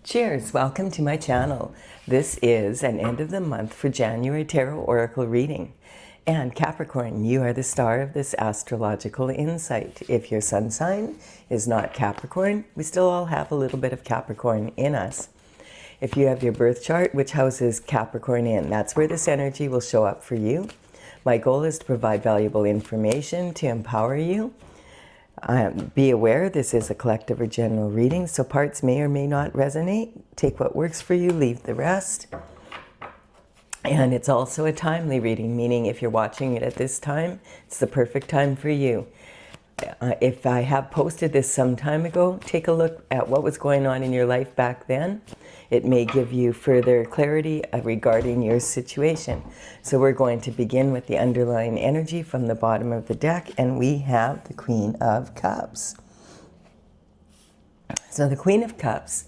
Cheers! Welcome to my channel. This is an end of the month for January Tarot Oracle reading. And Capricorn, you are the star of this astrological insight. If your sun sign is not Capricorn, we still all have a little bit of Capricorn in us. If you have your birth chart, which house is Capricorn in, that's where this energy will show up for you. My goal is to provide valuable information to empower you. Be aware this is a collective or general reading, so parts may or may not resonate. Take what works for you, leave the rest. And it's also a timely reading, meaning if you're watching it at this time, it's the perfect time for you. If I have posted this some time ago, take a look at what was going on in your life back then. It may give you further clarity regarding your situation. So we're going to begin with the underlying energy from the bottom of the deck, and we have the Queen of Cups. So the Queen of Cups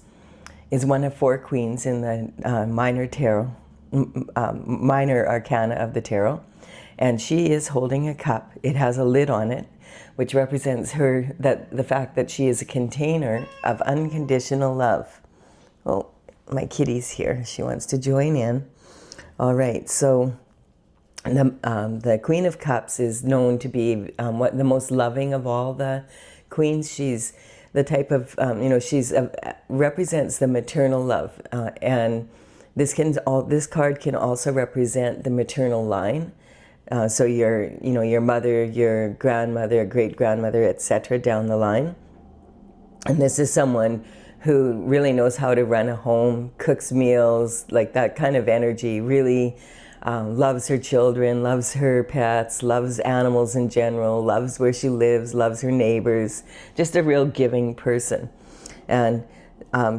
is one of four queens in the minor arcana of the tarot, and she is holding a cup. It has a lid on it, which represents the fact that she is a container of unconditional love. Oh, my kitty's here. She wants to join in. All right, so the Queen of Cups is known to be the most loving of all the queens. She's the type of, represents the maternal love. And this card can also represent the maternal line. So your mother, your grandmother, great-grandmother, etc. down the line. And this is someone who really knows how to run a home, cooks meals, like that kind of energy, really loves her children, loves her pets, loves animals in general, loves where she lives, loves her neighbors, just a real giving person. And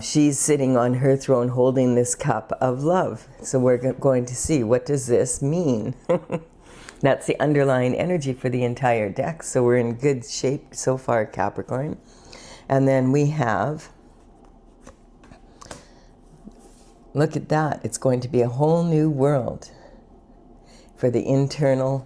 she's sitting on her throne holding this cup of love. So we're going to see, what does this mean? That's the underlying energy for the entire deck. So we're in good shape so far, Capricorn. And then we have, look at that. It's going to be a whole new world for the internal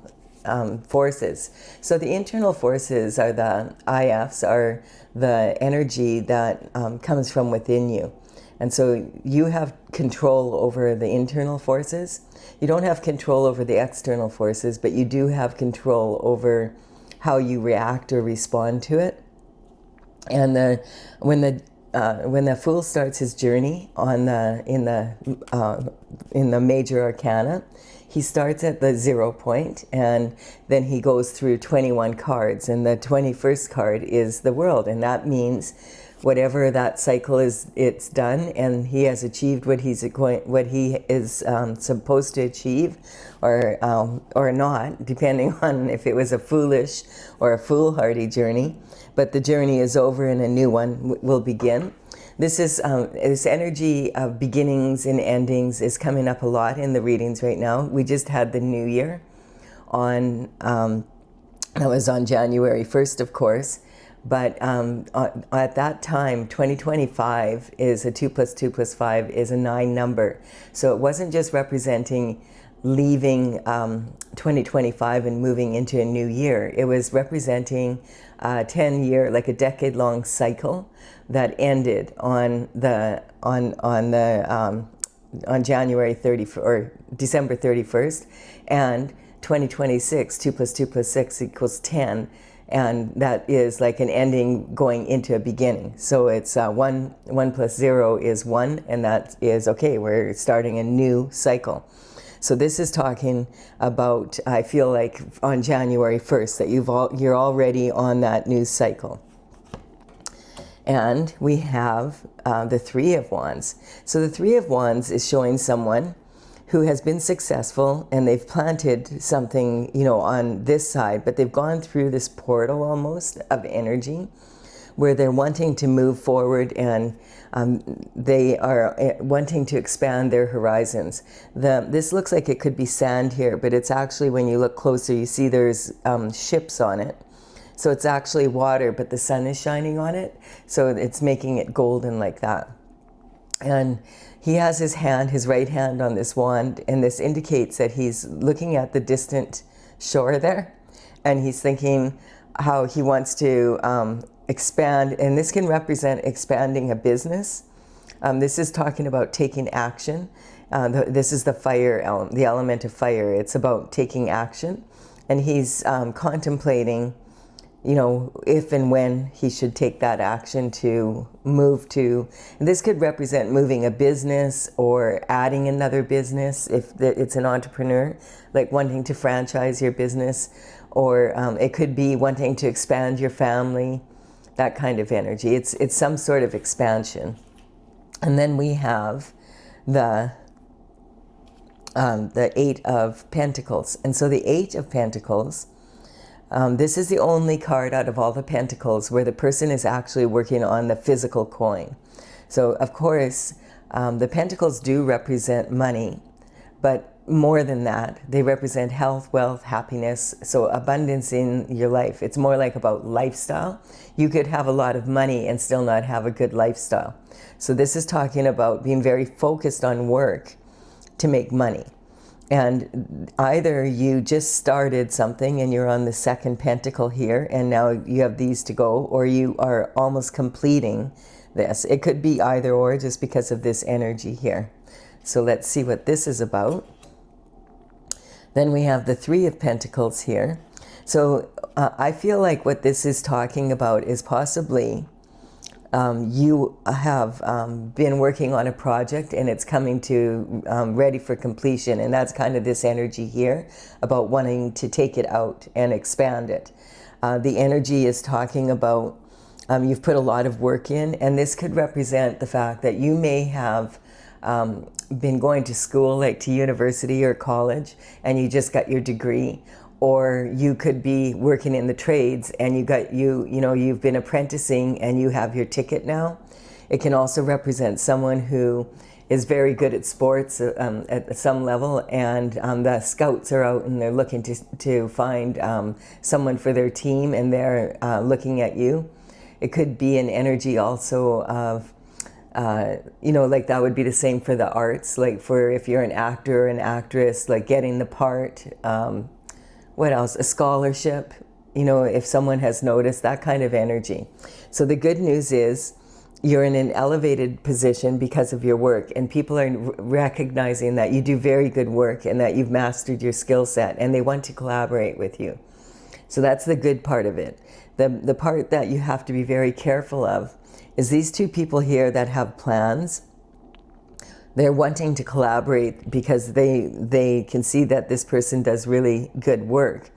forces. So the internal forces are the IFs, are the energy that comes from within you. And so you have control over the internal forces. You don't have control over the external forces, but you do have control over how you react or respond to it. And when the Fool starts his journey in the major arcana, he starts at the 0 point, and then he goes through 21 cards, and the 21st card is the World, and that means whatever that cycle is, it's done, and he has achieved what he is supposed to achieve, or not, depending on if it was a foolish or a foolhardy journey. But the journey is over, and a new one will begin. This energy of beginnings and endings is coming up a lot in the readings right now. We just had the New Year on that was on January 1st, of course. But at that time, 2025 is a 2 + 2 + 5 is a 9 number. So it wasn't just representing leaving 2025 and moving into a new year. It was representing a 10-year, like a decade-long cycle that ended on January 30th or December 31st, and 2026, 2 + 2 + 6 = 10. And that is like an ending going into a beginning. So it's 1 + 0 is 1, and that is, okay, we're starting a new cycle. So this is talking about, I feel like, on January 1st, that you're already on that new cycle. And we have the Three of Wands. So the Three of Wands is showing someone who has been successful, and they've planted something, on this side, but they've gone through this portal almost of energy where they're wanting to move forward, and they are wanting to expand their horizons. This looks like it could be sand here, but it's actually, when you look closer, you see there's ships on it. So it's actually water, but the sun is shining on it, so it's making it golden like that. And he has his right hand on this wand, and this indicates that he's looking at the distant shore there, and he's thinking how he wants to expand, and this can represent expanding a business, This is talking about taking action. This is the fire element, the element of fire. It's about taking action. And he's contemplating, you know, if and when he should take that action to move to. And this could represent moving a business or adding another business if it's an entrepreneur, like wanting to franchise your business, or it could be wanting to expand your family, that kind of energy. It's some sort of expansion. And then we have the Eight of Pentacles. And so the Eight of Pentacles, this is the only card out of all the Pentacles where the person is actually working on the physical coin. So of course, the Pentacles do represent money, but more than that, they represent health, wealth, happiness, so abundance in your life. It's more like about lifestyle. You could have a lot of money and still not have a good lifestyle. So this is talking about being very focused on work to make money. And either you just started something and you're on the second pentacle here and now you have these to go, or you are almost completing this. It could be either or, just because of this energy here. So let's see what this is about. Then we have the Three of Pentacles here. So I feel like what this is talking about is possibly you have been working on a project and it's coming to ready for completion, and that's kind of this energy here about wanting to take it out and expand it. The energy is talking about you've put a lot of work in, and this could represent the fact that you may have been going to school, like to university or college, and you just got your degree. Or you could be working in the trades and you've been apprenticing and you have your ticket now. It can also represent someone who is very good at sports at some level, and the scouts are out and they're looking to find someone for their team, and they're looking at you. It could be an energy also of, like that would be the same for the arts, like for if you're an actor or an actress, like getting the part. What else? A scholarship, if someone has noticed, that kind of energy. So the good news is you're in an elevated position because of your work, and people are recognizing that you do very good work and that you've mastered your skill set, and they want to collaborate with you. So that's the good part of it. The part that you have to be very careful of is these two people here that have plans. They're wanting to collaborate because they can see that this person does really good work.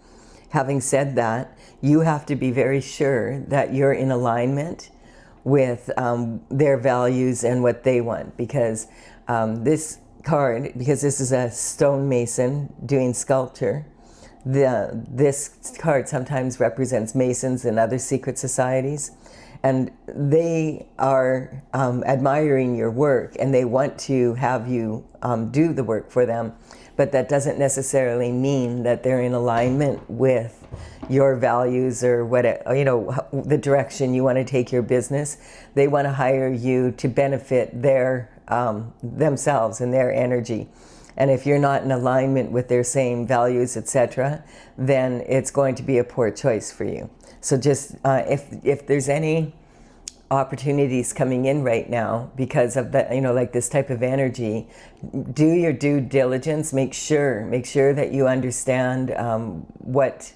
Having said that, you have to be very sure that you're in alignment with their values and what they want, because this card, because this is a stonemason doing sculpture, this card sometimes represents Masons and other secret societies. And they are admiring your work, and they want to have you do the work for them. But that doesn't necessarily mean that they're in alignment with your values or the direction you want to take your business. They want to hire you to benefit their themselves and their energy. And if you're not in alignment with their same values, etc., then it's going to be a poor choice for you. So just if there's any opportunities coming in right now because of that, like this type of energy, do your due diligence. Make sure that you understand what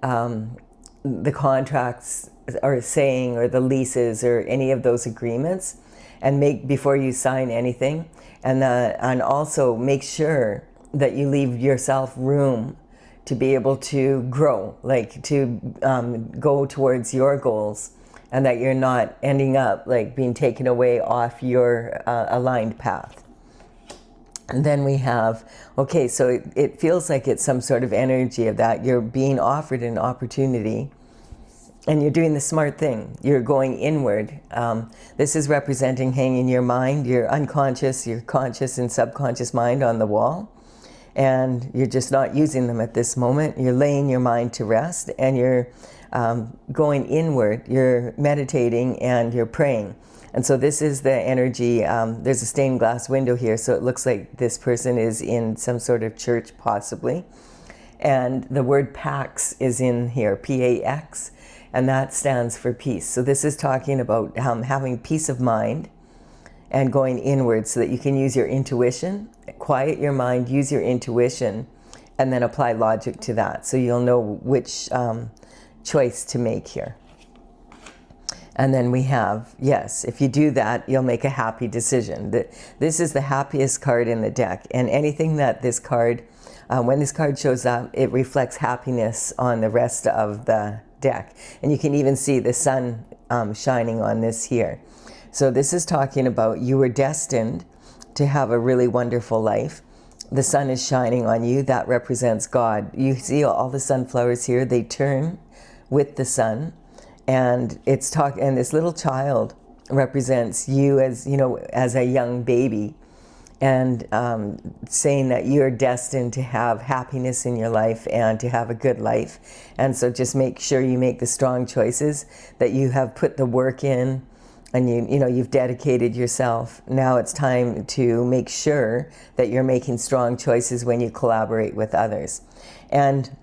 the contracts are saying, or the leases, or any of those agreements, and before you sign anything. And also make sure that you leave yourself room to be able to grow, like to go towards your goals, and that you're not ending up like being taken away off your aligned path. And then we have, okay, so it feels like it's some sort of energy of that. You're being offered an opportunity, and you're doing the smart thing. You're going inward. This is representing hanging your mind, your unconscious, your conscious and subconscious mind on the wall. And you're just not using them at this moment. You're laying your mind to rest, and you're going inward. You're meditating and you're praying. And so this is the energy. There's a stained glass window here, so it looks like this person is in some sort of church, possibly. And the word Pax is in here, P-A-X, and that stands for peace. So this is talking about having peace of mind and going inward so that you can use your intuition, quiet your mind, use your intuition, and then apply logic to that. So you'll know which choice to make here. And then we have, yes, if you do that, you'll make a happy decision. This is the happiest card in the deck. And anything that this card, when this card shows up, it reflects happiness on the rest of the deck. And you can even see the sun shining on this here. So this is talking about you were destined to have a really wonderful life. The sun is shining on you. That represents God. You see all the sunflowers here, they turn with the sun. And and this little child represents you as, you know, as a young baby, and saying that you're destined to have happiness in your life and to have a good life. And so just make sure you make the strong choices, that you have put the work in, and you've dedicated yourself. Now it's time to make sure that you're making strong choices when you collaborate with others. And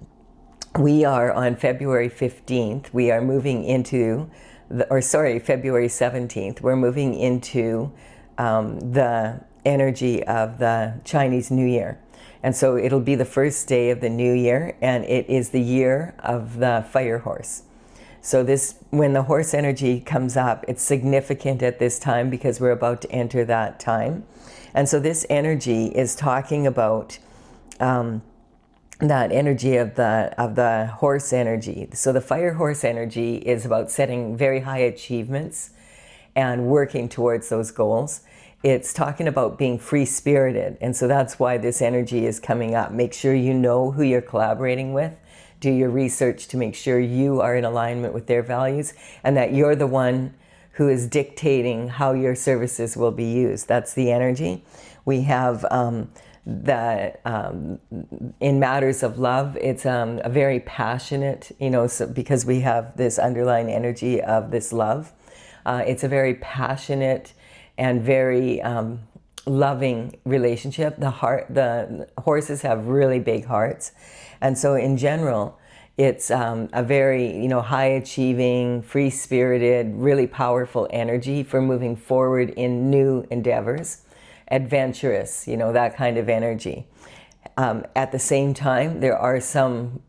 we are on February 15th, we are moving into, February 17th, we're moving into the energy of the Chinese New Year. And so it'll be the first day of the new year, and it is the year of the fire horse. So when the horse energy comes up, it's significant at this time because we're about to enter that time. And so this energy is talking about that energy of the horse energy. So the fire horse energy is about setting very high achievements and working towards those goals. It's talking about being free-spirited, and so that's why this energy is coming up. Make sure you know who you're collaborating with. Do your research to make sure you are in alignment with their values, and that you're the one who is dictating how your services will be used. That's the energy. We have in matters of love, it's a very passionate, because we have this underlying energy of this love. It's a very passionate and very loving relationship. The horses have really big hearts. And so in general, it's a very, high achieving, free spirited, really powerful energy for moving forward in new endeavors. Adventurous, that kind of energy. At the same time, there are some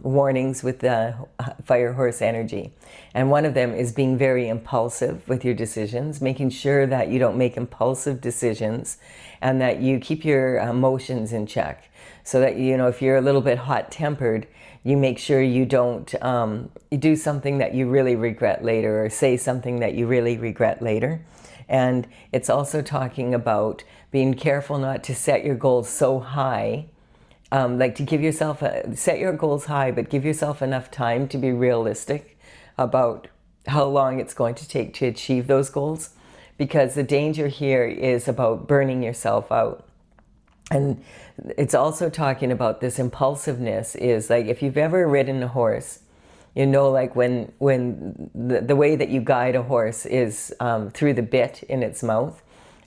warnings with the fire horse energy. And one of them is being very impulsive with your decisions, making sure that you don't make impulsive decisions and that you keep your emotions in check. So that, if you're a little bit hot-tempered, you make sure you don't you do something that you really regret later, or say something that you really regret later. And it's also talking about being careful not to set your goals so high, like to give yourself, set your goals high, but give yourself enough time to be realistic about how long it's going to take to achieve those goals. Because the danger here is about burning yourself out. And it's also talking about this impulsiveness is like, if you've ever ridden a horse, like when the way that you guide a horse is through the bit in its mouth,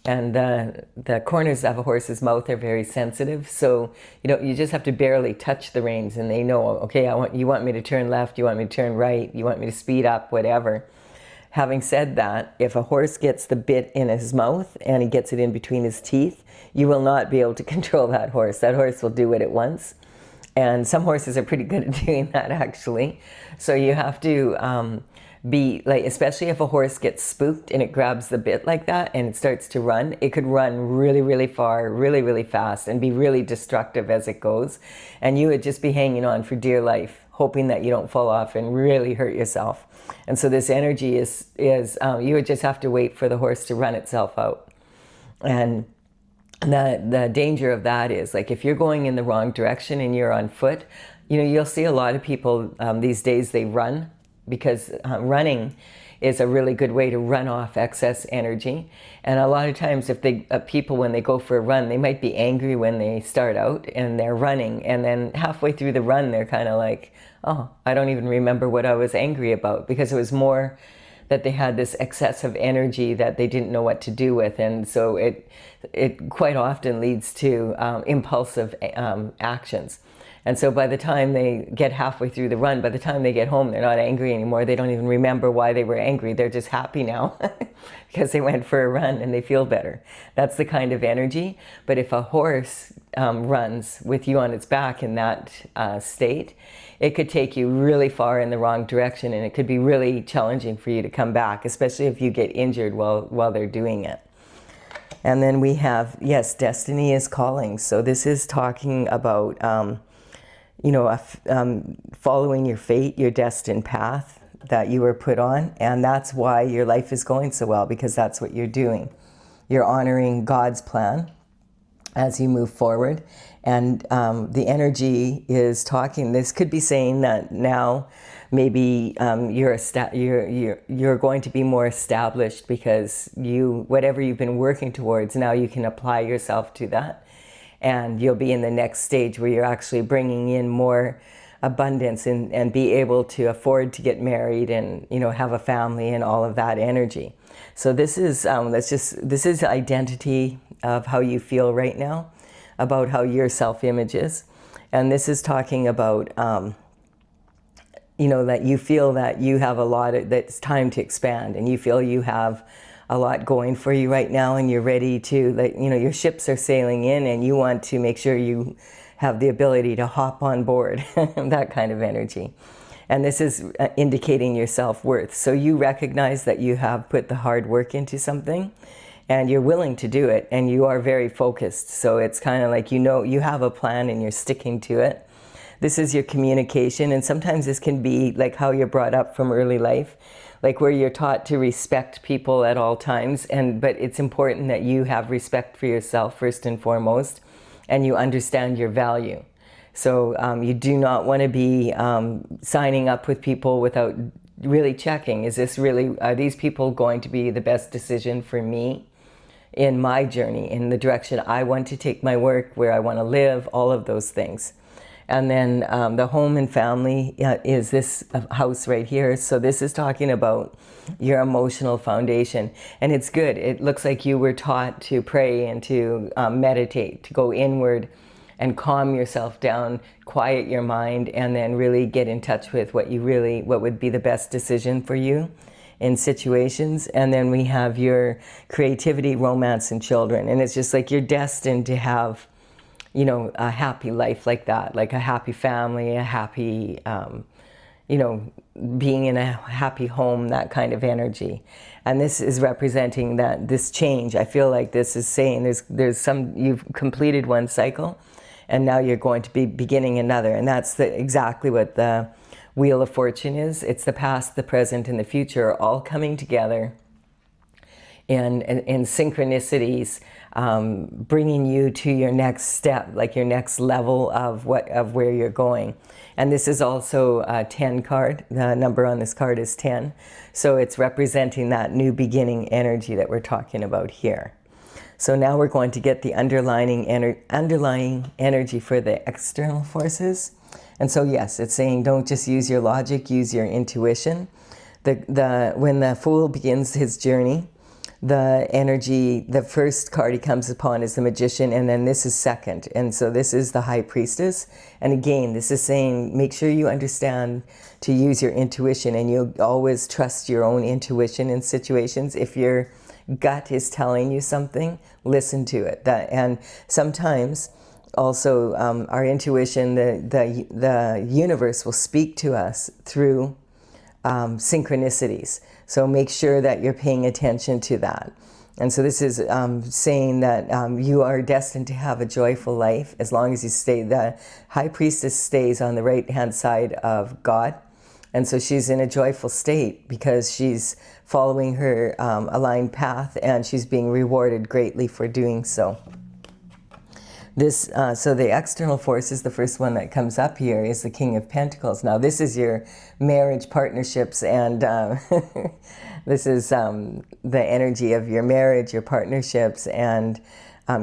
and the corners of a horse's mouth are very sensitive. So you just have to barely touch the reins, and they know, okay, you want me to turn left, you want me to turn right, you want me to speed up, whatever. Having said that, if a horse gets the bit in his mouth and he gets it in between his teeth, you will not be able to control that horse. That horse will do what it wants. And some horses are pretty good at doing that, actually. So you have to be like, especially if a horse gets spooked and it grabs the bit like that and it starts to run, it could run really, really far, really, really fast and be really destructive as it goes. And you would just be hanging on for dear life, hoping that you don't fall off and really hurt yourself. And so this energy is you would just have to wait for the horse to run itself out. And the danger of that is, like, if you're going in the wrong direction and you're on foot, you'll see a lot of people these days, they run, because running is a really good way to run off excess energy. And a lot of times if people, when they go for a run, they might be angry when they start out and they're running, and then halfway through the run, they're kind of like, oh, I don't even remember what I was angry about, because it was more that they had this excessive energy that they didn't know what to do with. And so it quite often leads to impulsive actions. And so by the time they get halfway through the run, by the time they get home, they're not angry anymore. They don't even remember why they were angry. They're just happy now because they went for a run and they feel better. That's the kind of energy. But if a horse runs with you on its back in that state, it could take you really far in the wrong direction, and it could be really challenging for you to come back, especially if you get injured while they're doing it. And then we have, yes, destiny is calling. So this is talking about, following your fate, your destined path that you were put on. And that's why your life is going so well, because that's what you're doing. You're honoring God's plan as you move forward. And the energy is talking, this could be saying that now maybe you're going to be more established, because whatever you've been working towards, now you can apply yourself to that. And you'll be in the next stage where you're actually bringing in more abundance and be able to afford to get married and, have a family and all of that energy. So this is, this is identity of how you feel right now, about how your self-image is. And this is talking about, that you feel that you have a lot, that it's time to expand, and you feel you have a lot going for you right now, and you're ready to, your ships are sailing in, and you want to make sure you have the ability to hop on board, that kind of energy. And this is indicating your self-worth. So you recognize that you have put the hard work into something, and you're willing to do it, and you are very focused. So it's kind of like, you have a plan and you're sticking to it. This is your communication, and sometimes this can be like how you're brought up from early life, like where you're taught to respect people at all times, but it's important that you have respect for yourself first and foremost, and you understand your value. So you do not want to be signing up with people without really checking, are these people going to be the best decision for me in my journey, in the direction I want to take my work, where I want to live, all of those things. And then the home and family is this house right here. So this is talking about your emotional foundation. And it's good. It looks like you were taught to pray and to meditate, to go inward and calm yourself down, quiet your mind, and then really get in touch with what would be the best decision for you in situations. And then we have your creativity, romance, and children. And it's just like you're destined to have, a happy life like that, like a happy family, a happy, being in a happy home, that kind of energy. And this is representing this change. I feel like this is saying you've completed one cycle, and now you're going to be beginning another. And that's exactly what the Wheel of Fortune is. It's the past, the present, and the future all coming together in synchronicities, bringing you to your next step, like your next level of where you're going. And this is also a 10 card. The number on this card is 10. So it's representing that new beginning energy that we're talking about here. So now we're going to get the underlying energy for the external forces. And so yes, it's saying don't just use your logic, use your intuition. When the Fool begins his journey, the energy, the first card he comes upon is the Magician, and then this is second. And so this is the High Priestess. And again, this is saying make sure you understand to use your intuition, and you always trust your own intuition in situations. If your gut is telling you something, listen to it. And sometimes also our intuition, the universe will speak to us through synchronicities. So make sure that you're paying attention to that. And so this is saying that you are destined to have a joyful life as long as you stay. The High Priestess stays on the right-hand side of God. And so she's in a joyful state because she's following her aligned path, and she's being rewarded greatly for doing so. So the external forces, the first one that comes up here is the King of Pentacles. Now this is your marriage partnerships, and this is the energy of your marriage, your partnerships, and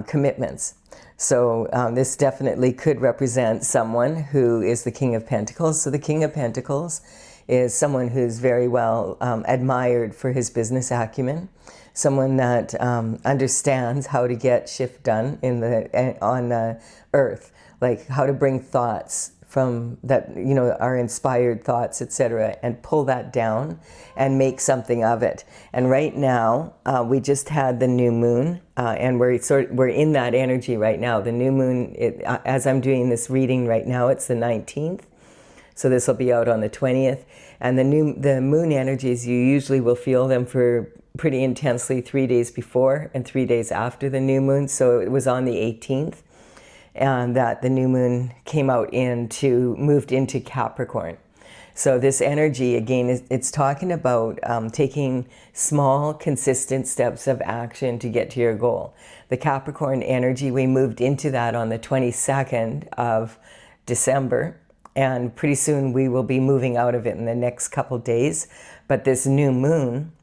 commitments. So this definitely could represent someone who is the King of Pentacles. So the King of Pentacles is someone who's very well admired for his business acumen, someone that understands how to get shift done on the earth, like how to bring thoughts from that, you know, our inspired thoughts, etc., and pull that down and make something of it. And right now, we just had the new moon, and we're in that energy right now. The new moon, as I'm doing this reading right now, it's the 19th. So this will be out on the 20th. And the moon energies, you usually will feel them for pretty intensely 3 days before and 3 days after the new moon. So it was on the 18th. And that the new moon came out moved into Capricorn. So this energy, again, it's talking about taking small, consistent steps of action to get to your goal. The Capricorn energy, we moved into that on the 22nd of December. And pretty soon we will be moving out of it in the next couple days. But this new moon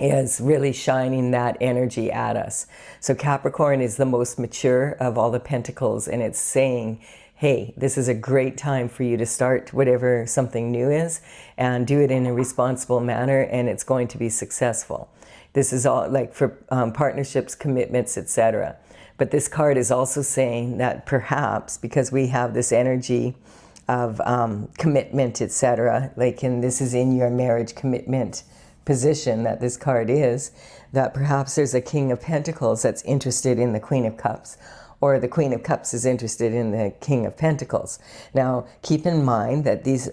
is really shining that energy at us. So Capricorn is the most mature of all the pentacles, and it's saying, hey, this is a great time for you to start whatever something new is, and do it in a responsible manner, and it's going to be successful. This is all like for partnerships, commitments, etc. But this card is also saying that perhaps because we have this energy of commitment, etc., like this is in your marriage commitment position that this card is, that perhaps there's a King of Pentacles that's interested in the Queen of Cups, or the Queen of Cups is interested in the King of Pentacles. Now, keep in mind that these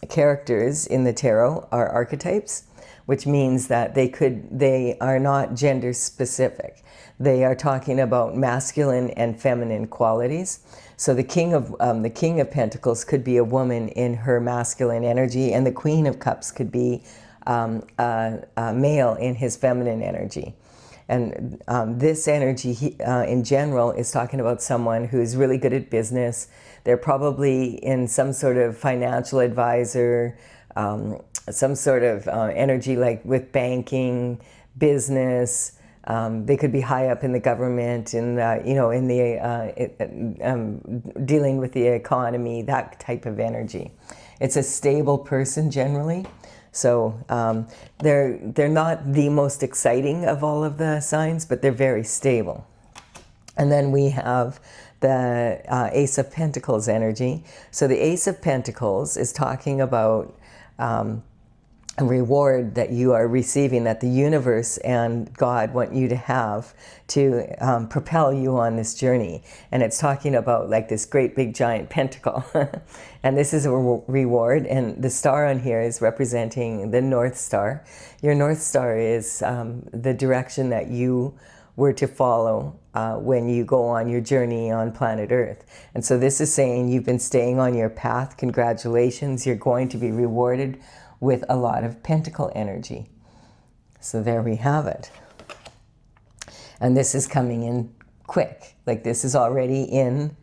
characters in the tarot are archetypes, which means that they are not gender specific. They are talking about masculine and feminine qualities. So the King of Pentacles could be a woman in her masculine energy, and the Queen of Cups could be a male in his feminine energy. And this energy in general is talking about someone who's really good at business. They're probably in some sort of financial advisor, some sort of energy like with banking, business. They could be high up in the government, in dealing with the economy, that type of energy. It's a stable person generally. So they're not the most exciting of all of the signs, but they're very stable. And then we have the Ace of Pentacles energy. So the Ace of Pentacles is talking about a reward that you are receiving, that the universe and God want you to have to propel you on this journey. And it's talking about like this great big giant pentacle. And this is a reward, and the star on here is representing the North Star. Your North Star is the direction that you were to follow when you go on your journey on planet Earth. And so this is saying you've been staying on your path. Congratulations, you're going to be rewarded with a lot of pentacle energy. So there we have it. And this is coming in quick. Like this is already in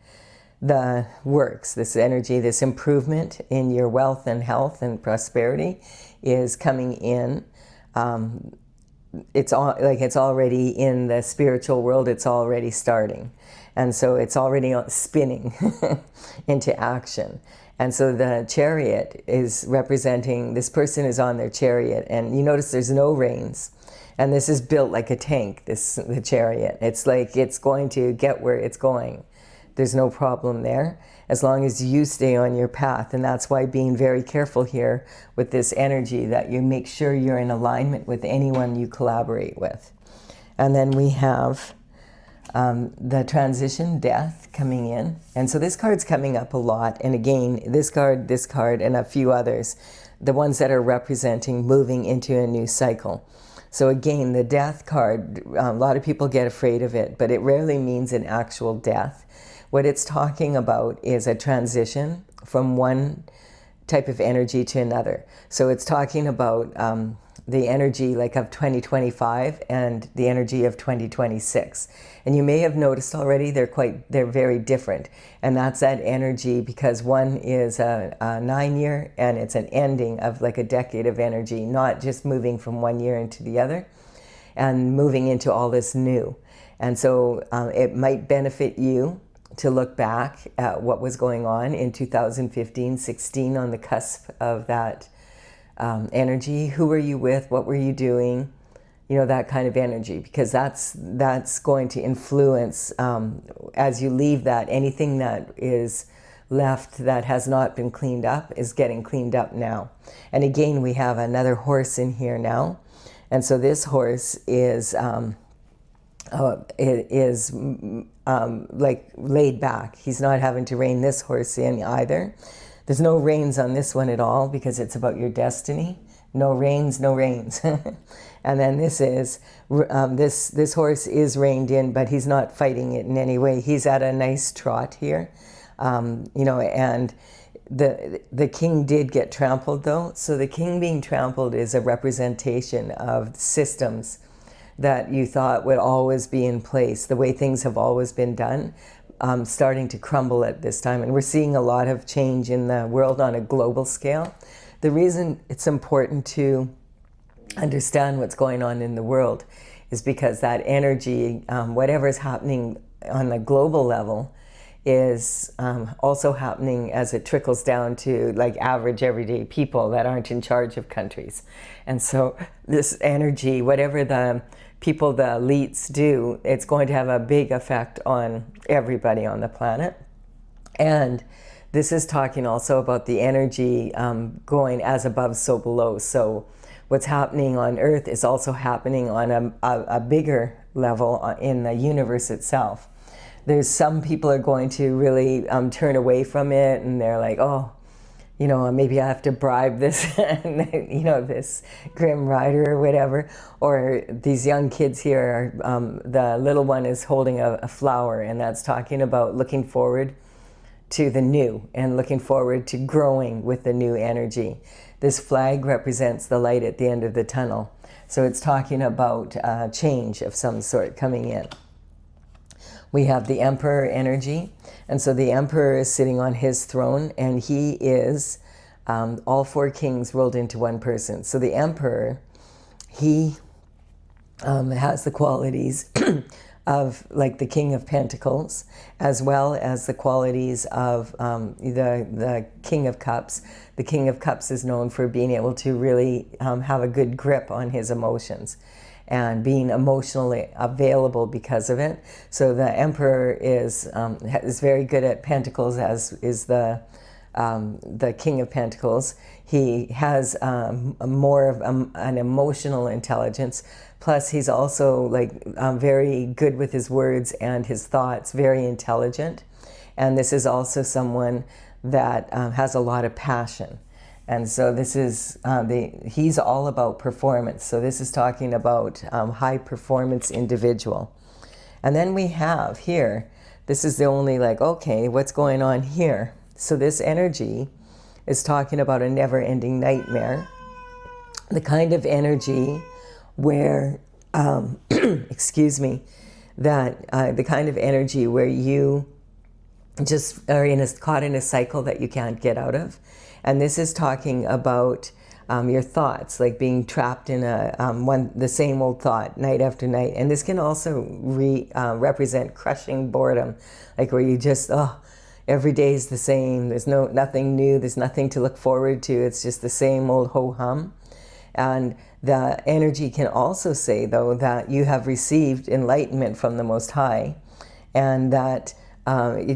the works. This energy, this improvement in your wealth and health and prosperity is coming in. It's already in the spiritual world. It's already starting. And so it's already spinning into action. And so the Chariot is representing, this person is on their chariot, and you notice there's no reins. And this is built like a tank, the Chariot. It's like it's going to get where it's going. There's no problem there, as long as you stay on your path. And that's why being very careful here with this energy, that you make sure you're in alignment with anyone you collaborate with. And then we have the transition, death, coming in. And so this card's coming up a lot. And again, this card, and a few others, the ones that are representing moving into a new cycle. So again, the death card, a lot of people get afraid of it, but it rarely means an actual death. What it's talking about is a transition from one type of energy to another. So it's talking about the energy like of 2025 and the energy of 2026. And you may have noticed already they're very different. And that's that energy, because one is a 9-year and it's an ending of like a decade of energy, not just moving from one year into the other and moving into all this new. And so it might benefit you to look back at what was going on in 2015-16 on the cusp of that energy. Who were you with? What were you doing? that kind of energy, because that's going to influence, as you leave that, anything that is left that has not been cleaned up is getting cleaned up now. And again, we have another horse in here now. And so this horse is like laid back. He's not having to rein this horse in either. There's no reins on this one at all, because it's about your destiny. No reins, no reins. And then this is, this horse is reined in, but he's not fighting it in any way. He's at a nice trot here. And the king did get trampled, though. So the king being trampled is a representation of systems that you thought would always be in place, the way things have always been done, starting to crumble at this time. And we're seeing a lot of change in the world on a global scale. The reason it's important to understand what's going on in the world is because that energy, whatever is happening on the global level, is also happening as it trickles down to like average everyday people that aren't in charge of countries. And so this energy, whatever the people, the elites do, it's going to have a big effect on everybody on the planet. And this is talking also about the energy going as above, so below. So what's happening on Earth is also happening on a bigger level in the universe itself. There's some people are going to really turn away from it, and they're like, oh, maybe I have to bribe this, this grim rider or whatever. Or these young kids here, the little one is holding a flower, and that's talking about looking forward to the new and looking forward to growing with the new energy. This flag represents the light at the end of the tunnel. So it's talking about change of some sort coming in. We have the emperor energy. And so the emperor is sitting on his throne, and he is all four kings rolled into one person. So the emperor, he has the qualities of like the King of Pentacles, as well as the qualities of the King of Cups. The King of Cups is known for being able to really have a good grip on his emotions and being emotionally available because of it. So the Emperor is very good at Pentacles, as is the King of Pentacles. He has more of an emotional intelligence. Plus, he's also like very good with his words and his thoughts, very intelligent. And this is also someone that has a lot of passion. And so this is, he's all about performance. So this is talking about high performance individual. And then we have here, this is the only like, okay, what's going on here? So this energy is talking about a never-ending nightmare. The kind of energy where, excuse me, that the kind of energy where you just are caught in a cycle that you can't get out of. And this is talking about your thoughts, like being trapped in the same old thought night after night. And this can also represent crushing boredom, like where you just, every day is the same. There's nothing new. There's nothing to look forward to. It's just the same old ho-hum. And the energy can also say, though, that you have received enlightenment from the Most High, and that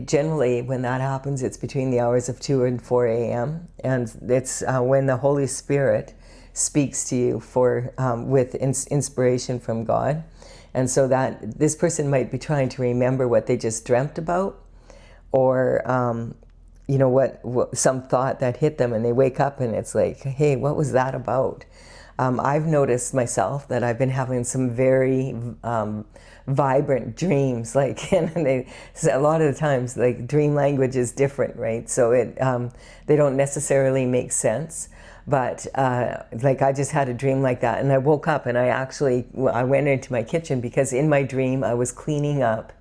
generally, when that happens, it's between the hours of 2 and 4 a.m. And it's when the Holy Spirit speaks to you with inspiration from God. And so that this person might be trying to remember what they just dreamt about, or what some thought that hit them, and they wake up and it's like, hey, what was that about? I've noticed myself that I've been having some very vibrant dreams, like, and a lot of the times, like, dream language is different, right? So they don't necessarily make sense. But like, I just had a dream like that, and I woke up and I went into my kitchen, because in my dream I was cleaning up.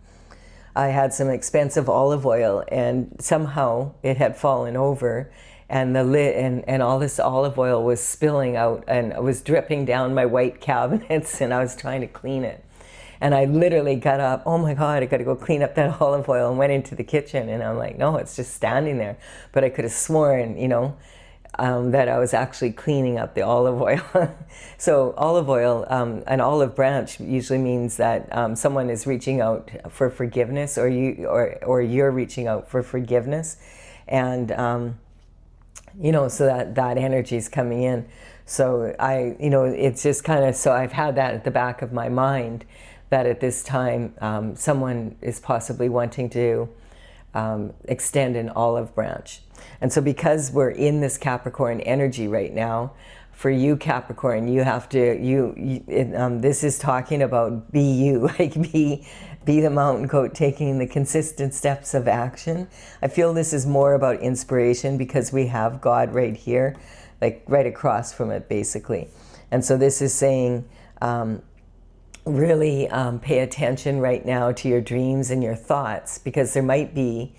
I had some expensive olive oil, and somehow it had fallen over, and the lid and all this olive oil was spilling out, and it was dripping down my white cabinets, and I was trying to clean it. And I literally got up, oh my God, I got to go clean up that olive oil, and went into the kitchen, and I'm like, no, it's just standing there. But I could have sworn, that I was actually cleaning up the olive oil. So olive oil, an olive branch usually means that someone is reaching out for forgiveness, or you're reaching out for forgiveness, and so that energy is coming in. So it's just kind of, so I've had that at the back of my mind, that at this time someone is possibly wanting to extend an olive branch. And so because we're in this Capricorn energy right now, for you Capricorn, you have to, this is talking about be you, like be the mountain goat, taking the consistent steps of action. I feel this is more about inspiration because we have God right here, like right across from it basically. And so this is saying, really pay attention right now to your dreams and your thoughts, because there might be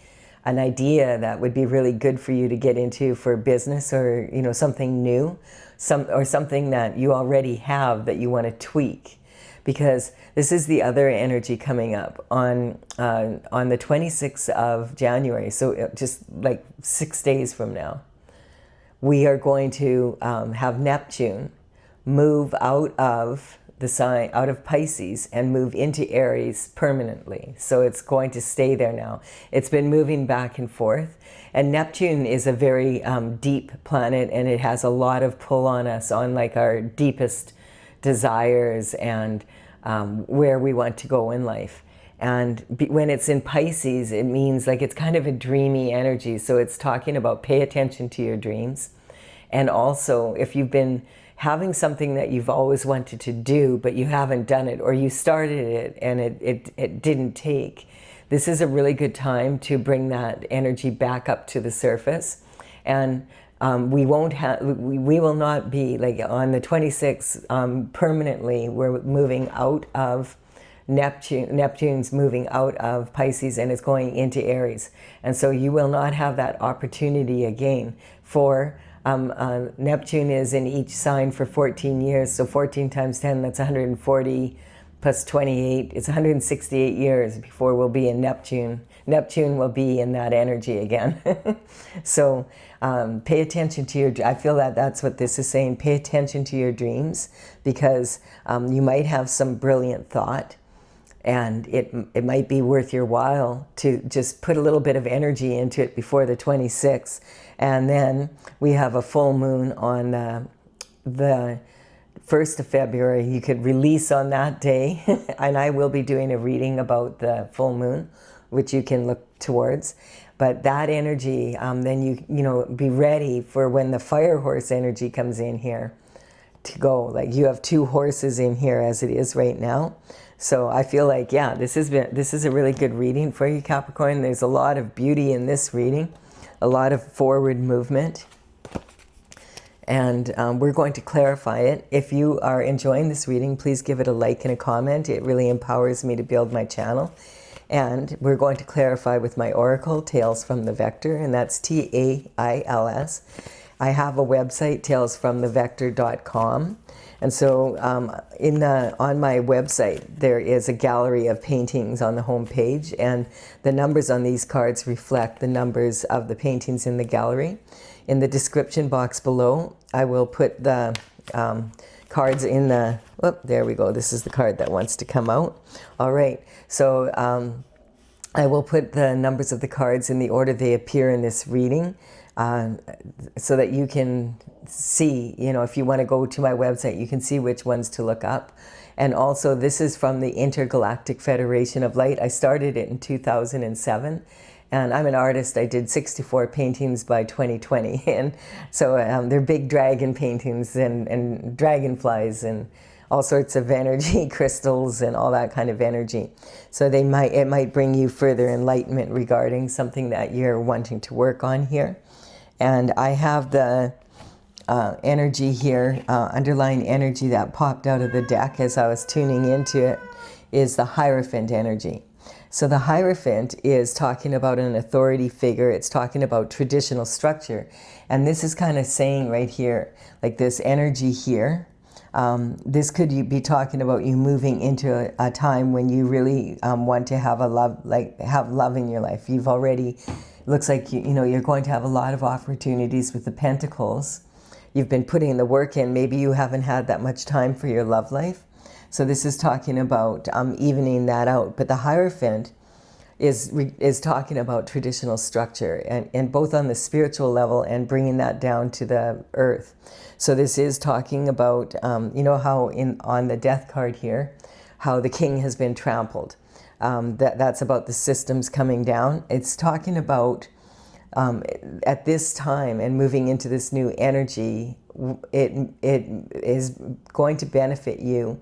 an idea that would be really good for you to get into for business, or something new, or something that you already have that you want to tweak, because this is the other energy coming up on the 26th of January. So just like 6 days from now, we are going to have Neptune move out of the sign, out of Pisces, and move into Aries permanently. So it's going to stay there now. It's been moving back and forth. And Neptune is a very deep planet, and it has a lot of pull on us, on like our deepest desires and where we want to go in life. And when it's in Pisces, it means like it's kind of a dreamy energy. So it's talking about pay attention to your dreams. And also, if you've been having something that you've always wanted to do, but you haven't done it, or you started it and it didn't take, this is a really good time to bring that energy back up to the surface. And we will not be, like on the 26th, permanently, we're moving out of Neptune's moving out of Pisces and it's going into Aries. And so you will not have that opportunity again. For Neptune is in each sign for 14 years, so 14 times 10, that's 140, plus 28, it's 168 years before we'll be in Neptune. Neptune will be in that energy again. So pay attention to your, I feel that that's what this is saying, pay attention to your dreams, because you might have some brilliant thought, and it might be worth your while to just put a little bit of energy into it before the 26th. And then we have a full moon on the 1st of February. You could release on that day. And I will be doing a reading about the full moon, which you can look towards. But that energy, then you be ready for when the fire horse energy comes in here to go. Like you have 2 horses in here as it is right now. So I feel like, yeah, this is a really good reading for you, Capricorn. There's a lot of beauty in this reading, a lot of forward movement. And we're going to clarify it. If you are enjoying this reading, please give it a like and a comment. It really empowers me to build my channel. And we're going to clarify with my oracle, Tales from the Vector, and that's TAILS. I have a website, talesfromthevector.com. And so on my website, there is a gallery of paintings on the home page, and the numbers on these cards reflect the numbers of the paintings in the gallery. In the description box below, I will put the cards in the, there we go. This is the card that wants to come out. All right. So I will put the numbers of the cards in the order they appear in this reading, so that you can see, if you want to go to my website, you can see which ones to look up. And also, this is from the Intergalactic Federation of Light. I started it in 2007. And I'm an artist. I did 64 paintings by 2020. And so they're big dragon paintings and dragonflies and all sorts of energy, crystals and all that kind of energy. So it might bring you further enlightenment regarding something that you're wanting to work on here. And I have the energy here, underlying energy that popped out of the deck as I was tuning into it, is the Hierophant energy. So the Hierophant is talking about an authority figure. It's talking about traditional structure. And this is kind of saying right here, like this energy here, this could be talking about you moving into a time when you really want to have have love in your life. You've already It looks like you're going to have a lot of opportunities with the Pentacles. You've been putting the work in. Maybe you haven't had that much time for your love life. So this is talking about evening that out. But the Hierophant is talking about traditional structure, and both on the spiritual level and bringing that down to the earth. So this is talking about, how on the death card here, how the king has been trampled. That's about the systems coming down. It's talking about at this time and moving into this new energy, it is going to benefit you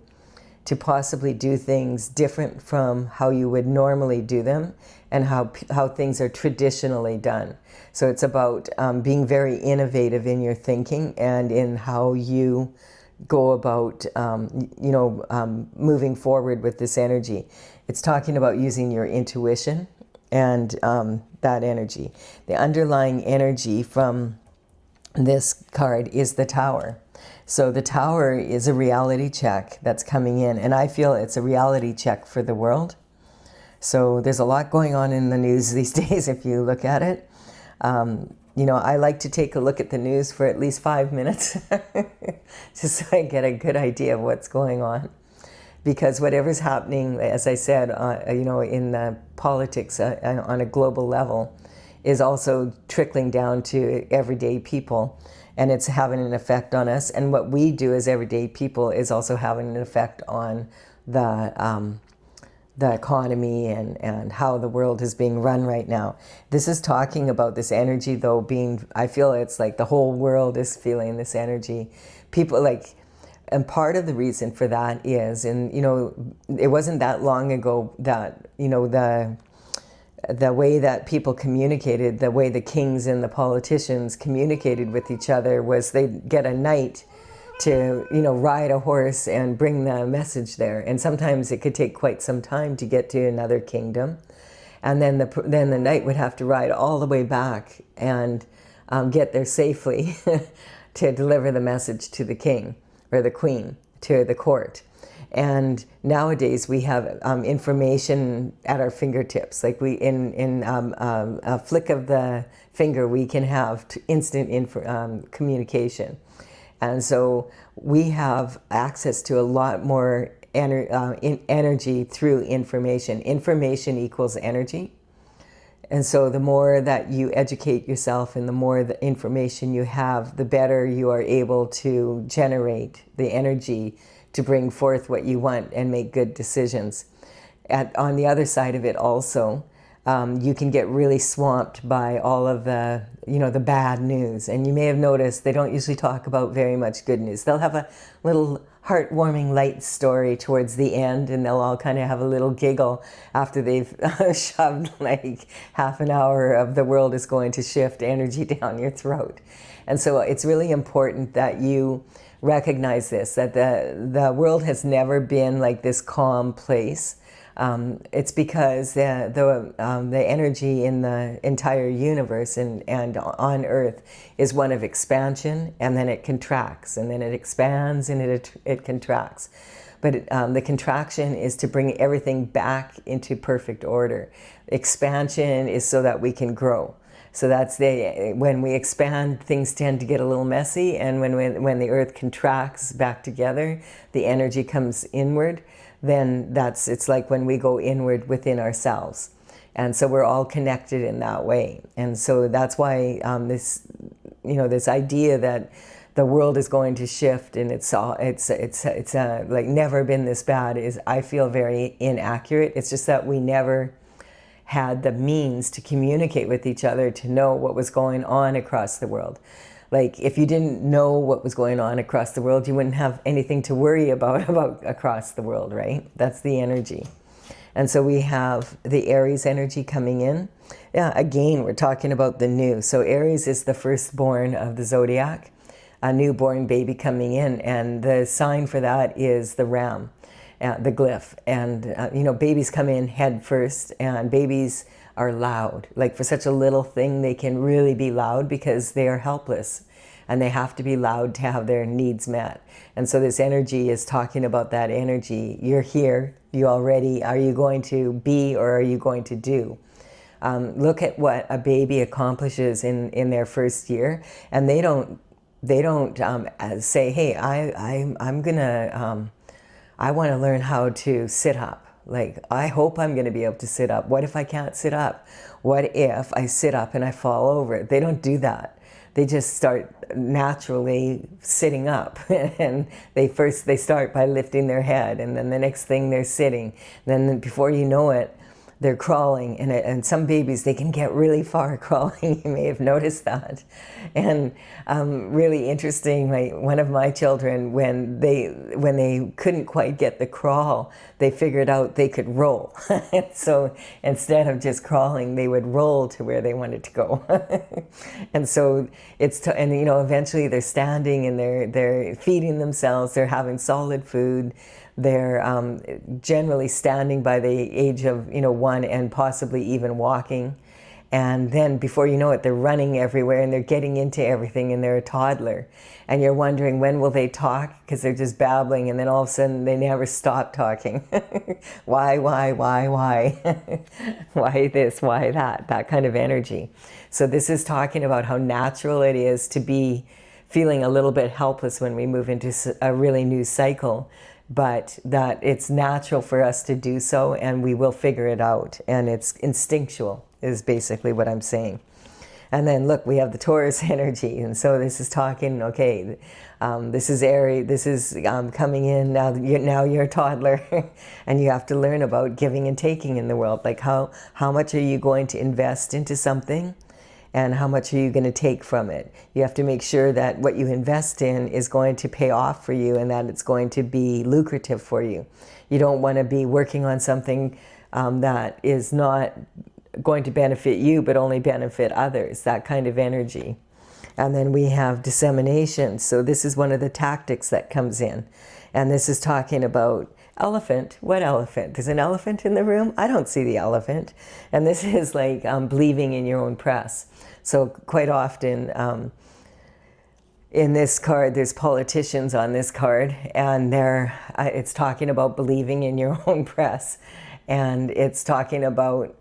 to possibly do things different from how you would normally do them and how things are traditionally done. So it's about being very innovative in your thinking and in how you go about, moving forward with this energy. It's talking about using your intuition and that energy. The underlying energy from this card is the Tower. So the Tower is a reality check that's coming in, and I feel it's a reality check for the world. So there's a lot going on in the news these days if you look at it. I like to take a look at the news for at least 5 minutes just so I get a good idea of what's going on. Because whatever's happening, as I said, in the politics on a global level is also trickling down to everyday people, and it's having an effect on us. And what we do as everyday people is also having an effect on the economy and how the world is being run right now. This is talking about this energy, though, I feel it's like the whole world is feeling this energy. People and part of the reason for that is, it wasn't that long ago that, the way that people communicated, the way the kings and the politicians communicated with each other was they'd get a knight to, ride a horse and bring the message there. And sometimes it could take quite some time to get to another kingdom. And then the knight would have to ride all the way back and get there safely to deliver the message to the king or the queen, to the court. And nowadays we have information at our fingertips. Like in a flick of the finger, we can have instant communication. And so we have access to a lot more energy through information. Information equals energy. And so the more that you educate yourself and the more the information you have, the better you are able to generate the energy to bring forth what you want and make good decisions. On the other side of it also, you can get really swamped by all of the, the bad news. And you may have noticed they don't usually talk about very much good news. They'll have a little heartwarming light story towards the end, and they'll all kind of have a little giggle after they've shoved like half an hour of the world is going to shift energy down your throat. And so it's really important that you recognize this, that the world has never been like this calm place. It's because the energy in the entire universe and on Earth is one of expansion, and then it contracts, and then it expands, and it contracts. But the contraction is to bring everything back into perfect order. Expansion is so that we can grow. So that's when we expand, things tend to get a little messy, and when the Earth contracts back together, the energy comes inward. Then it's like when we go inward within ourselves. And so we're all connected in that way. And so that's why this idea that the world is going to shift and it's like never been this bad is, I feel, very inaccurate. It's just that we never had the means to communicate with each other to know what was going on across the world. Like, if you didn't know what was going on across the world, you wouldn't have anything to worry about across the world, right? That's the energy. And so we have the Aries energy coming in. Yeah, again, we're talking about the new. So Aries is the firstborn of the zodiac, a newborn baby coming in. And the sign for that is the ram, the glyph. And, babies come in head first, and babies are loud. Like, for such a little thing, they can really be loud because they are helpless, and they have to be loud to have their needs met. And so this energy is talking about that energy. You're here. Are you going to be, or are you going to do? Look at what a baby accomplishes in their first year, and they don't say, hey, I'm gonna I want to learn how to sit up. Like, I hope I'm going to be able to sit up. What if I can't sit up? What if I sit up and I fall over? They don't do that. They just start naturally sitting up. And they start by lifting their head, and then the next thing they're sitting. Then before you know it, they're crawling, and some babies, they can get really far crawling. You may have noticed that. And really interesting, like one of my children, when they couldn't quite get the crawl, they figured out they could roll. So instead of just crawling, they would roll to where they wanted to go. And so and you know, eventually they're standing and they're feeding themselves, they're having solid food. They're generally standing by the age of, you know, 1 and possibly even walking. And then before you know it, they're running everywhere and they're getting into everything, and they're a toddler. And you're wondering, when will they talk? Because they're just babbling, and then all of a sudden they never stop talking. Why? Why this, why that? That kind of energy. So this is talking about how natural it is to be feeling a little bit helpless when we move into a really new cycle, but that it's natural for us to do so, and we will figure it out, and it's instinctual is basically what I'm saying. And then look, we have the Taurus energy, and so this is talking, okay, this is Aries, this is coming in, now you're a toddler, and you have to learn about giving and taking in the world. Like how much are you going to invest into something, and how much are you going to take from it? You have to make sure that what you invest in is going to pay off for you, and that it's going to be lucrative for you. You don't want to be working on something that is not going to benefit you, but only benefit others, that kind of energy. And then we have dissemination. So this is one of the tactics that comes in. And this is talking about elephant. What elephant? There's an elephant in the room? I don't see the elephant. And this is like believing in your own press. So quite often in this card, there's politicians on this card, and it's talking about believing in your own press. And it's talking about,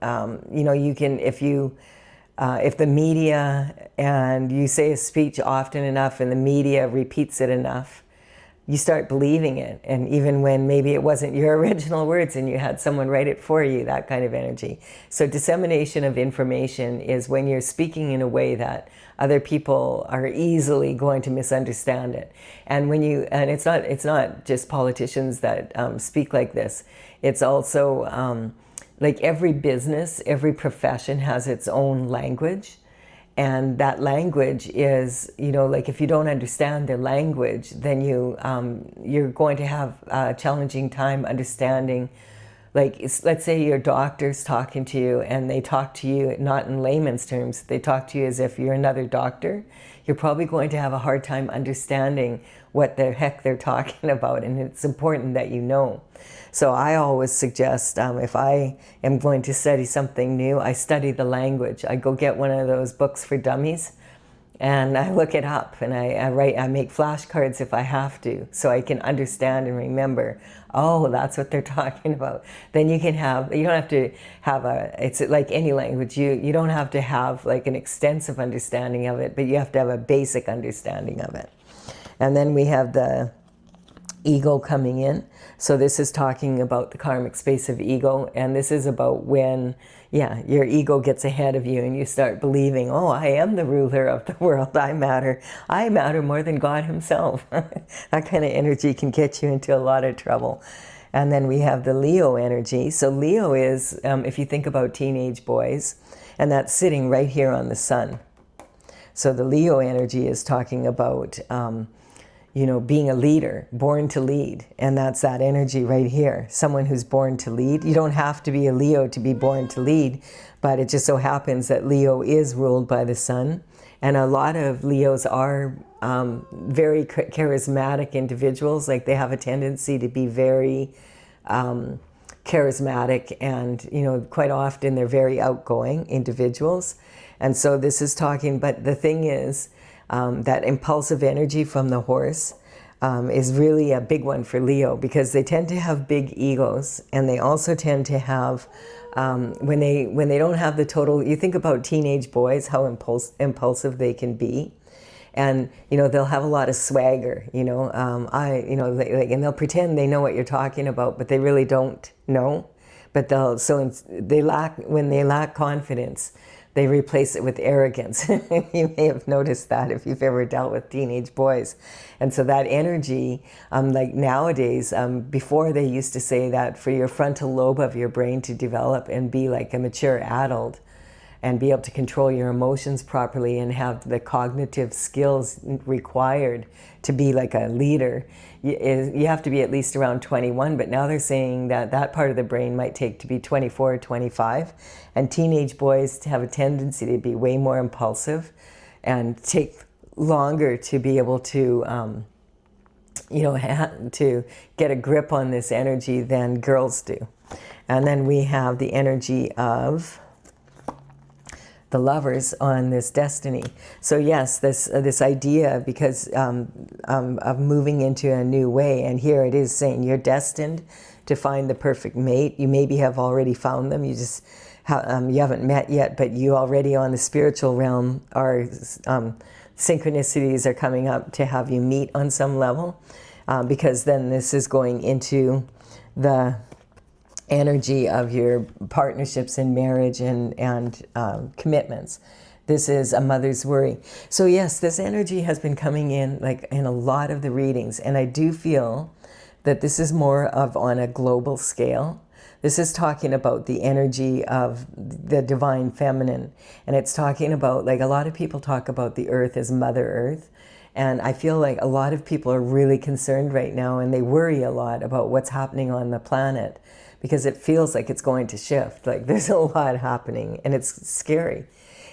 you know, you can, if the media, and you say a speech often enough and the media repeats it enough, you start believing it. And even when maybe it wasn't your original words and you had someone write it for you, that kind of energy. So dissemination of information is when you're speaking in a way that other people are easily going to misunderstand it. And and it's not just politicians that speak like this. It's also like every business, every profession has its own language. And that language is, you know, like if you don't understand their language, then you're going to have a challenging time understanding. Like, let's say your doctor's talking to you, and they talk to you not in layman's terms, they talk to you as if you're another doctor. You're probably going to have a hard time understanding what the heck they're talking about, and it's important that you know. So I always suggest, if I am going to study something new, I study the language. I go get one of those books for dummies, and I look it up, and I make flashcards if I have to, so I can understand and remember, oh, that's what they're talking about. Then you don't have to have it's like any language, you don't have to have like an extensive understanding of it, but you have to have a basic understanding of it. And then we have the ego coming in. So this is talking about the karmic space of ego, and this is about when, your ego gets ahead of you and you start believing, oh, I am the ruler of the world, I matter more than God himself. That kind of energy can get you into a lot of trouble. And then we have the Leo energy. So Leo is, if you think about teenage boys, and that's sitting right here on the sun. So the Leo energy is talking about being a leader, born to lead. And that's that energy right here. Someone who's born to lead. You don't have to be a Leo to be born to lead, but it just so happens that Leo is ruled by the sun. And a lot of Leos are very charismatic individuals. Like, they have a tendency to be very charismatic, and, quite often they're very outgoing individuals. And so this is talking, but the thing is, that impulsive energy from the horse, is really a big one for Leo, because they tend to have big egos, and they also tend to have, when they don't have the total, you think about teenage boys, how impulsive they can be. And, you know, they'll have a lot of swagger, you know, and they'll pretend they know what you're talking about, but they really don't know. But when they lack confidence, they replace it with arrogance. You may have noticed that if you've ever dealt with teenage boys. And so that energy, like nowadays, before they used to say that for your frontal lobe of your brain to develop and be like a mature adult, and be able to control your emotions properly and have the cognitive skills required to be like a leader, you have to be at least around 21. But now they're saying that that part of the brain might take to be 24 or 25. And teenage boys have a tendency to be way more impulsive and take longer to be able to, to get a grip on this energy than girls do. And then we have the energy of the Lovers on this destiny. So yes, this idea, because of moving into a new way, and here it is saying you're destined to find the perfect mate. You maybe have already found them. You just you haven't met yet, but you already on the spiritual realm are synchronicities are coming up to have you meet on some level, because then this is going into the energy of your partnerships in marriage and commitments. This is a mother's worry. So yes, this energy has been coming in like in a lot of the readings, and I do feel that this is more of on a global scale. This is talking about the energy of the divine feminine, and it's talking about, like, a lot of people talk about the earth as Mother Earth, and I feel like a lot of people are really concerned right now, and they worry a lot about what's happening on the planet, because it feels like it's going to shift. Like there's a lot happening, and it's scary.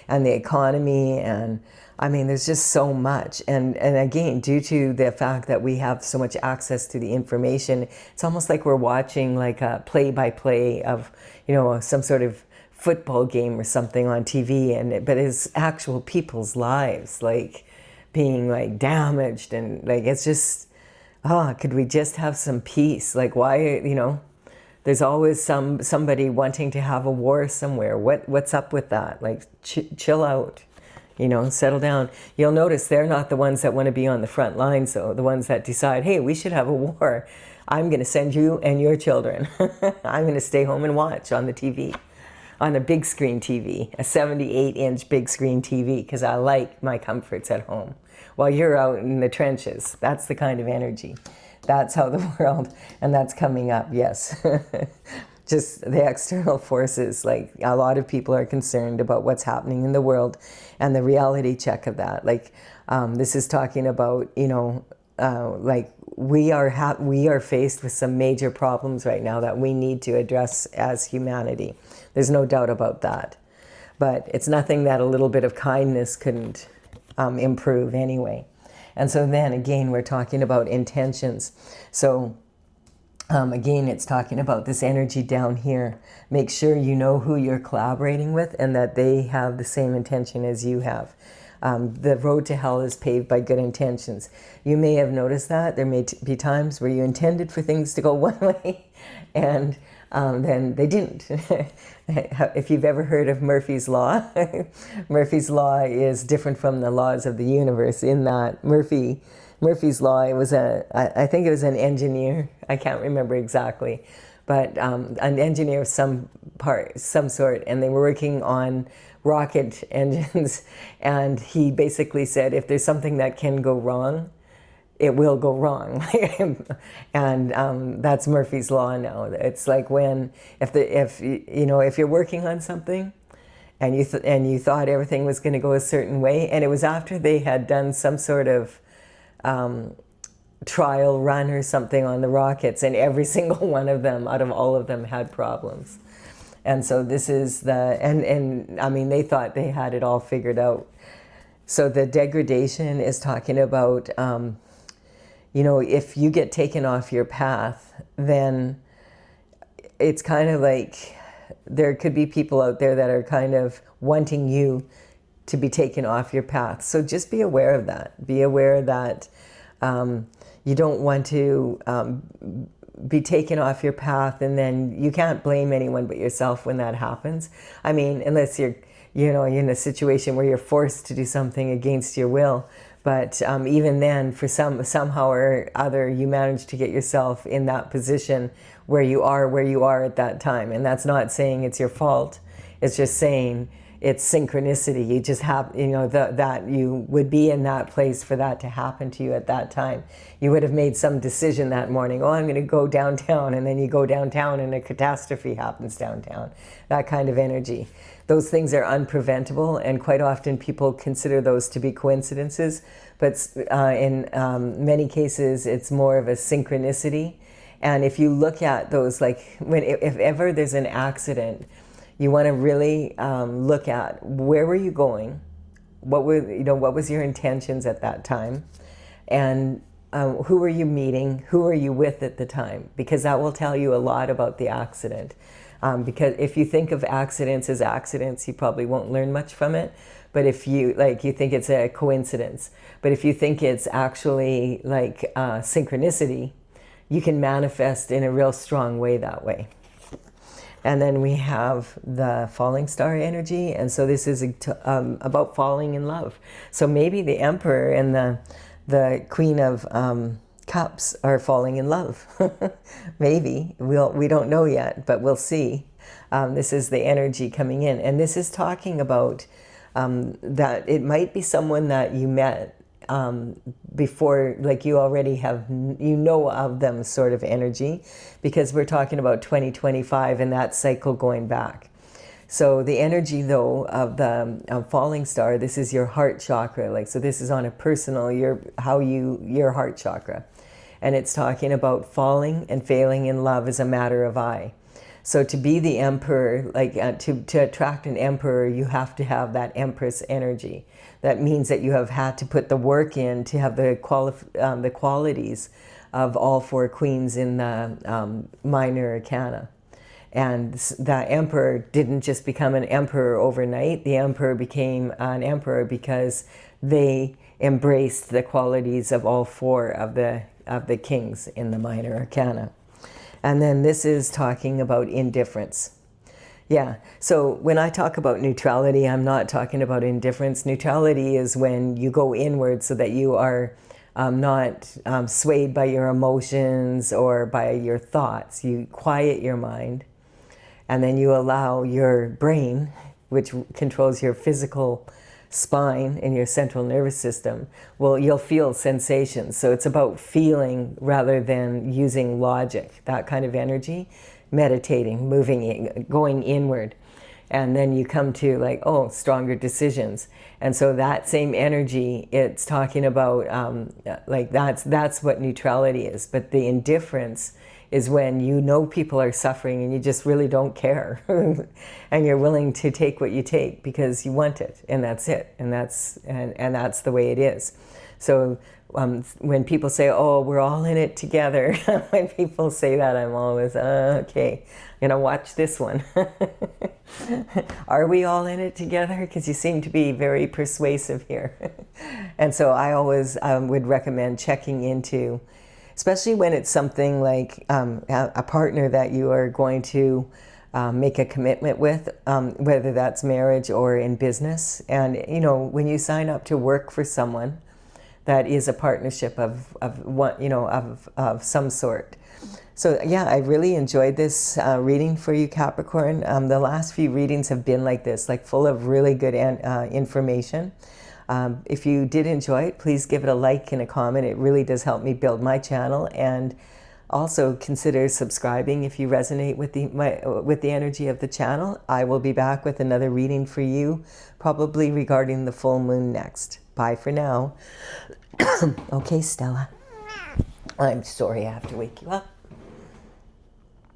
And the economy, and I mean, there's just so much. And again, due to the fact that we have so much access to the information, it's almost like we're watching like a play-by-play of, you know, some sort of football game or something on TV, but it's actual people's lives, like being like damaged, and like it's just, could we just have some peace? Like, why, you know? There's always somebody wanting to have a war somewhere. What's up with that? Like, chill out, you know, settle down. You'll notice they're not the ones that want to be on the front lines, though. The ones that decide, hey, we should have a war. I'm going to send you and your children. I'm going to stay home and watch on the TV, on a big screen TV, a 78-inch big screen TV, because I like my comforts at home. While you're out in the trenches, that's the kind of energy. That's how the world, and that's coming up, yes. Just the external forces, like a lot of people are concerned about what's happening in the world and the reality check of that. Like this is talking about, you know, like we are faced with some major problems right now that we need to address as humanity. There's no doubt about that. But it's nothing that a little bit of kindness couldn't improve anyway. And so then again, we're talking about intentions. So again, it's talking about this energy down here. Make sure you know who you're collaborating with and that they have the same intention as you have. The road to hell is paved by good intentions. You may have noticed that. There may be times where you intended for things to go one way and then they didn't. If you've ever heard of Murphy's Law, Murphy's Law is different from the laws of the universe in that Murphy's Law, I think it was an engineer, I can't remember exactly, but an engineer of some sort, and they were working on rocket engines, and he basically said, if there's something that can go wrong, it will go wrong. And that's Murphy's Law now. It's like if you're working on something and you thought everything was going to go a certain way, and it was after they had done some sort of trial run or something on the rockets, and every single one of them, out of all of them, had problems. And so this is and I mean, they thought they had it all figured out. So the degradation is talking about, you know, if you get taken off your path, then it's kind of like there could be people out there that are kind of wanting you to be taken off your path. So just be aware of that. Be aware that you don't want to be taken off your path, and then you can't blame anyone but yourself when that happens. I mean, unless you're in a situation where you're forced to do something against your will. But even then, for somehow or other, you manage to get yourself in that position where you are at that time. And that's not saying it's your fault. It's just saying it's synchronicity. You just have, that you would be in that place for that to happen to you at that time. You would have made some decision that morning. Oh, I'm going to go downtown. And then you go downtown and a catastrophe happens downtown. That kind of energy. Those things are unpreventable, and quite often people consider those to be coincidences. But in many cases, it's more of a synchronicity. And if you look at those, like if ever there's an accident, you want to really look at where were you going, what was your intentions at that time, and who were you meeting, who were you with at the time, because that will tell you a lot about the accident. Because if you think of accidents as accidents, you probably won't learn much from it. But if you think it's a coincidence, but if you think it's actually like synchronicity, you can manifest in a real strong way that way. And then we have the falling star energy. And so this is about falling in love. So maybe the Emperor and the Queen of Cups are falling in love. Maybe. We don't know yet, but we'll see. This is the energy coming in. And this is talking about that it might be someone that you met before, like you already have, of them sort of energy, because we're talking about 2025 and that cycle going back. So the energy, though, of the falling star, this is your heart chakra. So this is on a personal, your heart chakra. And it's talking about falling and failing in love is a matter of I. So to be the emperor, to attract an emperor, you have to have that empress energy. That means that you have had to put the work in to have the qualities of all four queens in the minor arcana. And the emperor didn't just become an emperor overnight. The emperor became an emperor because they embraced the qualities of all four of the kings in the minor arcana. And then this is talking about indifference. Yeah, so when I talk about neutrality, I'm not talking about indifference. Neutrality is when you go inward so that you are not swayed by your emotions or by your thoughts. You quiet your mind, and then you allow your brain, which controls your physical spine and your central nervous system, you'll feel sensations. So it's about feeling rather than using logic, that kind of energy, meditating, moving, going inward. And then you come to stronger decisions. And so that same energy, it's talking about that's what neutrality is. But the indifference is when people are suffering and you just really don't care. And you're willing to take what you take because you want it, and that's it. And that's the way it is. So when people say, oh, we're all in it together, when people say that, I'm always, okay, watch this one. Are we all in it together? Because you seem to be very persuasive here. And so I always would recommend checking into, especially when it's something like a partner that you are going to make a commitment with, whether that's marriage or in business. And, when you sign up to work for someone, that is a partnership of some sort. So yeah, I really enjoyed this reading for you, Capricorn. The last few readings have been like this, full of really good information. If you did enjoy it, please give it a like and a comment. It really does help me build my channel. And also consider subscribing if you resonate with the energy of the channel. I will be back with another reading for you, probably regarding the full moon next. Bye for now. Okay, Stella. I'm sorry I have to wake you up.